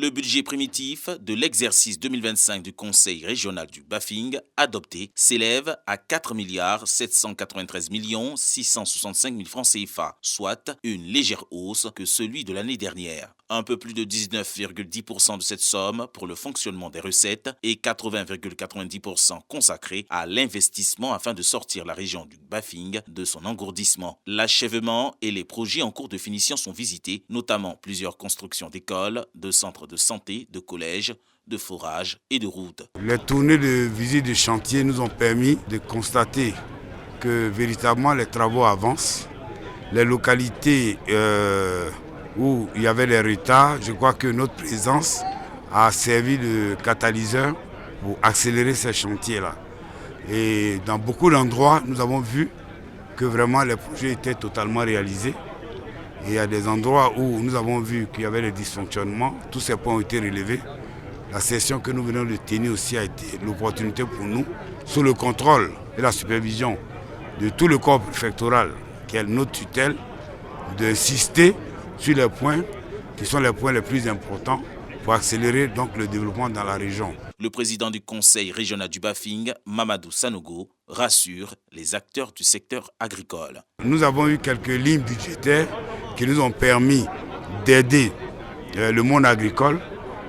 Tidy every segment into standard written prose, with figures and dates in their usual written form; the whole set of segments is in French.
Le budget primitif de l'exercice 2025 du Conseil régional du Bafing adopté s'élève à 4 793 665 000 francs CFA, soit une légère hausse que celui de l'année dernière. Un peu plus de 19,10% de cette somme pour le fonctionnement des recettes et 80,90% consacrés à l'investissement afin de sortir la région du Bafing de son engourdissement. L'achèvement et les projets en cours de finition sont visités, notamment plusieurs constructions d'écoles, de centres de santé, de collèges, de forages et de routes. Les tournées de visite de chantier nous ont permis de constater que véritablement les travaux avancent. Les localités où il y avait des retards, je crois que notre présence a servi de catalyseur pour accélérer ces chantiers-là. Et dans beaucoup d'endroits, nous avons vu que vraiment les projets étaient totalement réalisés. Et il y a des endroits où nous avons vu qu'il y avait des dysfonctionnements, tous ces points ont été relevés. La session que nous venons de tenir aussi a été l'opportunité pour nous, sous le contrôle et la supervision de tout le corps préfectoral, qui est notre tutelle, d'insister sur les points qui sont les points les plus importants pour accélérer donc le développement dans la région. Le président du Conseil régional du Bafing, Mamadou Sanogo, rassure les acteurs du secteur agricole. Nous avons eu quelques lignes budgétaires qui nous ont permis d'aider le monde agricole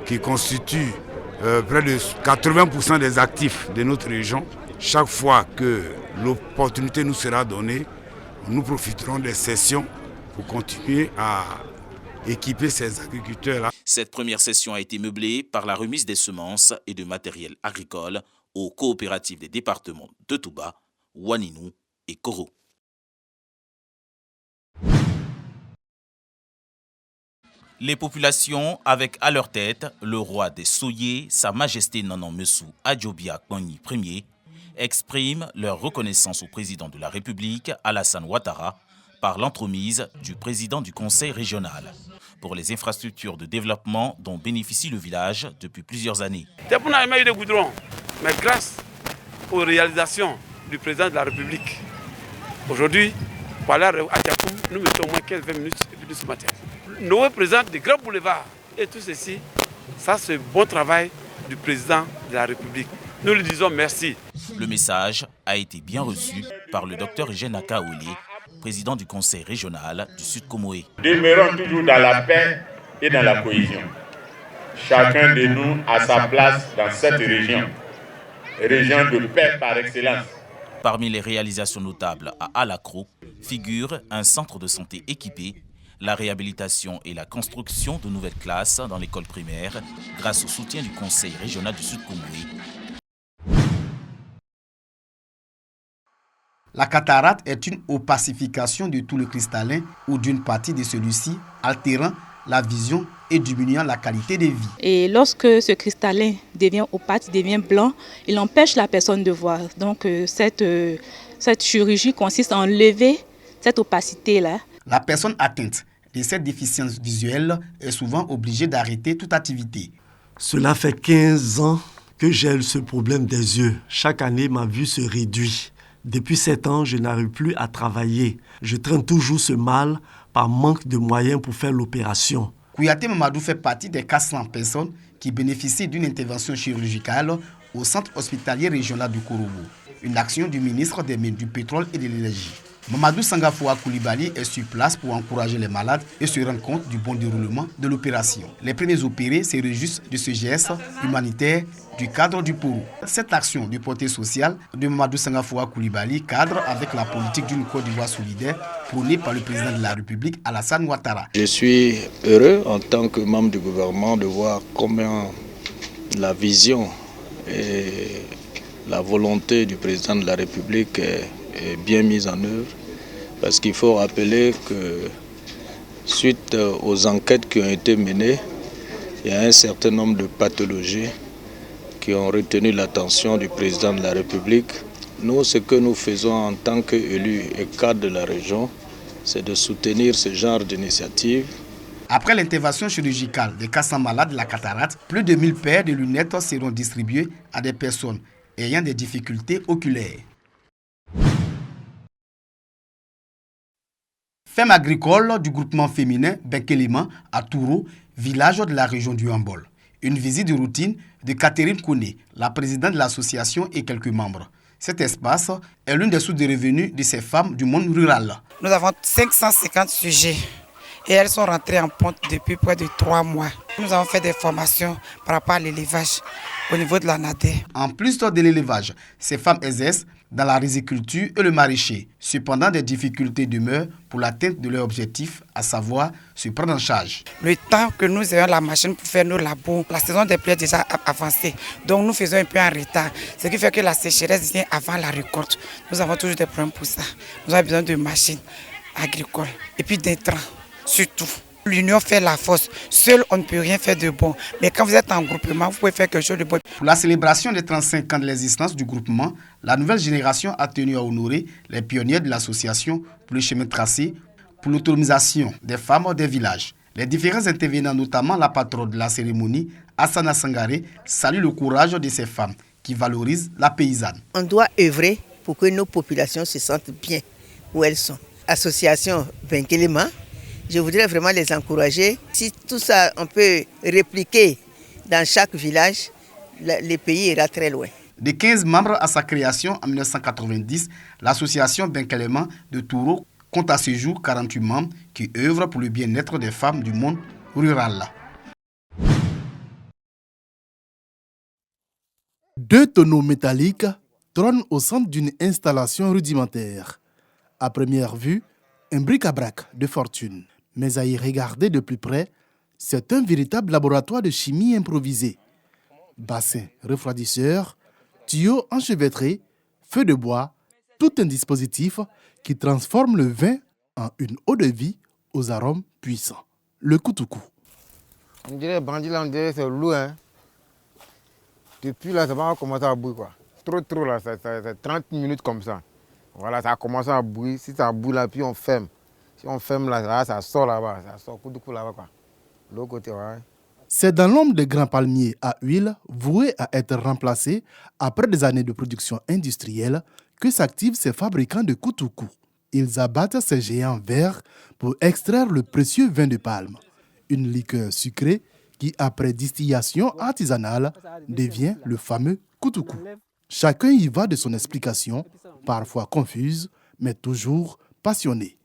qui constitue près de 80% des actifs de notre région. Chaque fois que l'opportunité nous sera donnée, nous profiterons des sessions pour continuer à équiper ces agriculteurs-là. Cette première session a été meublée par la remise des semences et de matériel agricole aux coopératives des départements de Touba, Ouaninou et Koro. Les populations, avec à leur tête le roi des Soyers, Sa Majesté Nanan Messou Adjobia Kpogni Ier, expriment leur reconnaissance au président de la République, Alassane Ouattara, par l'entremise du président du Conseil régional pour les infrastructures de développement dont bénéficie le village depuis plusieurs années. On n'a jamais eu de goudron, mais grâce aux réalisations du président de la République, aujourd'hui, par là à Diakoum, nous mettons au moins 15-20 minutes de ce matin. Nous représentons des grands boulevards et tout ceci, ça c'est le bon travail du président de la République. Nous lui disons merci. Le message a été bien reçu par le docteur Eugène Akaolé, président du conseil régional du Sud Comoé. Demeurons toujours dans la paix et dans la cohésion. Chacun de nous a sa place dans cette région de paix par excellence. Parmi les réalisations notables à Alakro figure un centre de santé équipé, la réhabilitation et la construction de nouvelles classes dans l'école primaire grâce au soutien du conseil régional du Sud Comoé. La cataracte est une opacification de tout le cristallin ou d'une partie de celui-ci, altérant la vision et diminuant la qualité de vie. Et lorsque ce cristallin devient opaque, devient blanc, il empêche la personne de voir. Donc cette chirurgie consiste à enlever cette opacité-là. La personne atteinte de cette déficience visuelle est souvent obligée d'arrêter toute activité. Cela fait 15 ans que j'ai ce problème des yeux. Chaque année, ma vue se réduit. Depuis 7 ans, je n'arrive plus à travailler. Je traîne toujours ce mal par manque de moyens pour faire l'opération. Kouyaté Mamadou fait partie des 400 personnes qui bénéficient d'une intervention chirurgicale au centre hospitalier régional du Korobo. Une action du ministre des Mines, du Pétrole et de l'Énergie. Mamadou Sangafoua Koulibaly est sur place pour encourager les malades et se rendre compte du bon déroulement de l'opération. Les premiers opérés se réjouissent de ce geste humanitaire du cadre du Poro. Cette action de portée sociale de Mamadou Sangafoua Koulibaly cadre avec la politique d'une Côte d'Ivoire solidaire prônée par le président de la République, Alassane Ouattara. Je suis heureux en tant que membre du gouvernement de voir comment la vision et la volonté du président de la République est bien mise en œuvre, parce qu'il faut rappeler que suite aux enquêtes qui ont été menées, il y a un certain nombre de pathologies qui ont retenu l'attention du président de la République. Nous, ce que nous faisons en tant qu'élus et cadres de la région, c'est de soutenir ce genre d'initiative. Après l'intervention chirurgicale des 400 malades de la cataracte, plus de 1000 paires de lunettes seront distribuées à des personnes ayant des difficultés oculaires. Ferme agricole du groupement féminin Benkelema à Touro, village de la région du Hambol. Une visite de routine de Catherine Kouné, la présidente de l'association et quelques membres. Cet espace est l'une des sources de revenus de ces femmes du monde rural. Nous avons 550 sujets et elles sont rentrées en ponte depuis près de 3 mois. Nous avons fait des formations par rapport à l'élevage au niveau de la NADER. En plus de l'élevage, ces femmes exercent dans la riziculture et le maraîcher. Cependant, des difficultés demeurent pour l'atteinte de leur objectif, à savoir se prendre en charge. Le temps que nous ayons la machine pour faire nos labos, la saison des pluies est déjà avancée. Donc nous faisons un peu en retard. Ce qui fait que la sécheresse vient avant la récolte. Nous avons toujours des problèmes pour ça. Nous avons besoin de machines agricoles et puis d'intrants, surtout. L'union fait la force. Seul, on ne peut rien faire de bon. Mais quand vous êtes en groupement, vous pouvez faire quelque chose de bon. Pour la célébration des 35 ans de l'existence du groupement, la nouvelle génération a tenu à honorer les pionniers de l'association pour le chemin tracé pour l'autonomisation des femmes des villages. Les différents intervenants, notamment la patronne de la cérémonie, Assana Sangare, saluent le courage de ces femmes qui valorisent la paysanne. On doit œuvrer pour que nos populations se sentent bien où elles sont. Association Benkelema, je voudrais vraiment les encourager. Si tout ça, on peut répliquer dans chaque village, le pays ira très loin. De 15 membres à sa création en 1990, l'association Benkelema de Touro compte à ce jour 48 membres qui œuvrent pour le bien-être des femmes du monde rural. 2 tonneaux métalliques trônent au centre d'une installation rudimentaire. À première vue, un bric-à-brac de fortune. Mais à y regarder de plus près, c'est un véritable laboratoire de chimie improvisé. Bassin refroidisseur, tuyaux enchevêtrés, feu de bois, tout un dispositif qui transforme le vin en une eau de vie aux arômes puissants. Le koutoukou. On dirait bandit là, on dirait c'est lourd. Hein? Depuis là, ça va commencer à bouillir. Quoi. Trop là, c'est 30 minutes comme ça. Voilà, ça a commencé à bouillir. Si ça bouille là, puis on ferme. Si on ferme là, ça sort là-bas. Ça sort koutoukou là-bas. Quoi. L'autre côté, ouais. C'est dans l'ombre des grands palmiers à huile, voués à être remplacés après des années de production industrielle, que s'activent ces fabricants de koutoukou. Ils abattent ces géants verts pour extraire le précieux vin de palme, une liqueur sucrée qui, après distillation artisanale, devient le fameux koutoukou. Chacun y va de son explication, parfois confuse, mais toujours passionnée.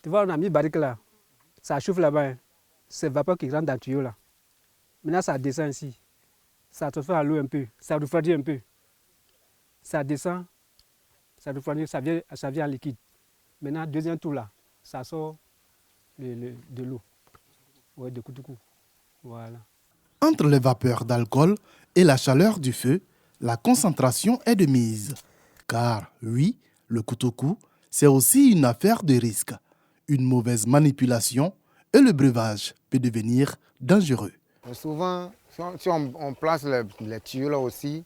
Tu vois, on a mis barrique là, ça chauffe là-bas, hein. C'est vapeur qui rentre dans le tuyau là. Maintenant, ça descend ici. Ça te fait à l'eau un peu. Ça refroidit un peu. Ça descend. Ça refroidit. Ça vient en liquide. Maintenant, deuxième tour là. Ça sort de l'eau. Ouais, de koutoukou. Voilà. Entre les vapeurs d'alcool et la chaleur du feu, la concentration est de mise. Car, oui, le koutoukou, c'est aussi une affaire de risque. Une mauvaise manipulation et le breuvage peut devenir dangereux. Souvent, si on place les tuyaux là aussi,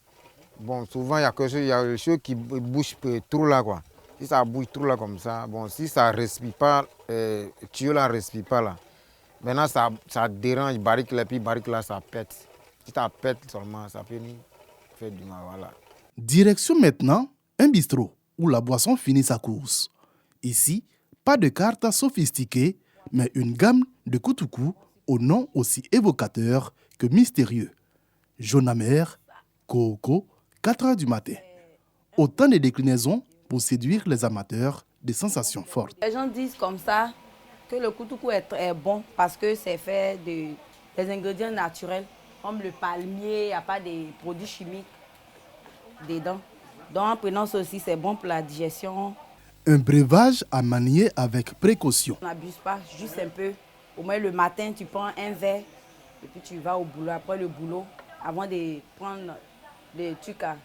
bon, souvent il y a quelque chose qui bouge trop là, quoi. Si ça bouge trop là comme ça, bon, si ça ne respire pas, le tuyau là ne respire pas là. Maintenant, ça dérange, barrique là, puis barrique là, ça pète. Si ça pète seulement, ça peut nous faire du mal, voilà. Direction maintenant, un bistrot où la boisson finit sa course. Ici, pas de carte sophistiquée, mais une gamme de koutoukou au nom aussi évocateur que mystérieux. Jaune amer, coco, 4 heures du matin. Autant de déclinaisons pour séduire les amateurs de sensations fortes. Les gens disent comme ça que le koutoukou est très bon parce que c'est fait des ingrédients naturels comme le palmier, il n'y a pas de produits chimiques dedans. Donc en prenant ça aussi, c'est bon pour la digestion. Un breuvage à manier avec précaution. On n'abuse pas, juste un peu. Au moins le matin, tu prends un verre et puis tu vas au boulot. Après le boulot, avant de prendre des trucs à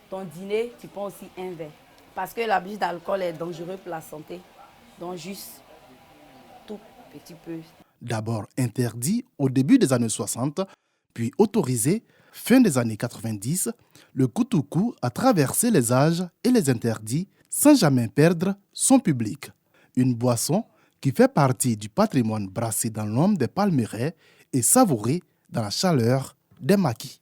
ton dîner, tu prends aussi un verre. Parce que l'abus d'alcool est dangereux pour la santé. Donc juste tout petit peu. D'abord interdit au début des années 60, puis autorisé fin des années 90, le koutoukou a traversé les âges et les interdits sans jamais perdre son public. Une boisson qui fait partie du patrimoine brassé dans l'ombre des palmeraies et savouré dans la chaleur des maquis.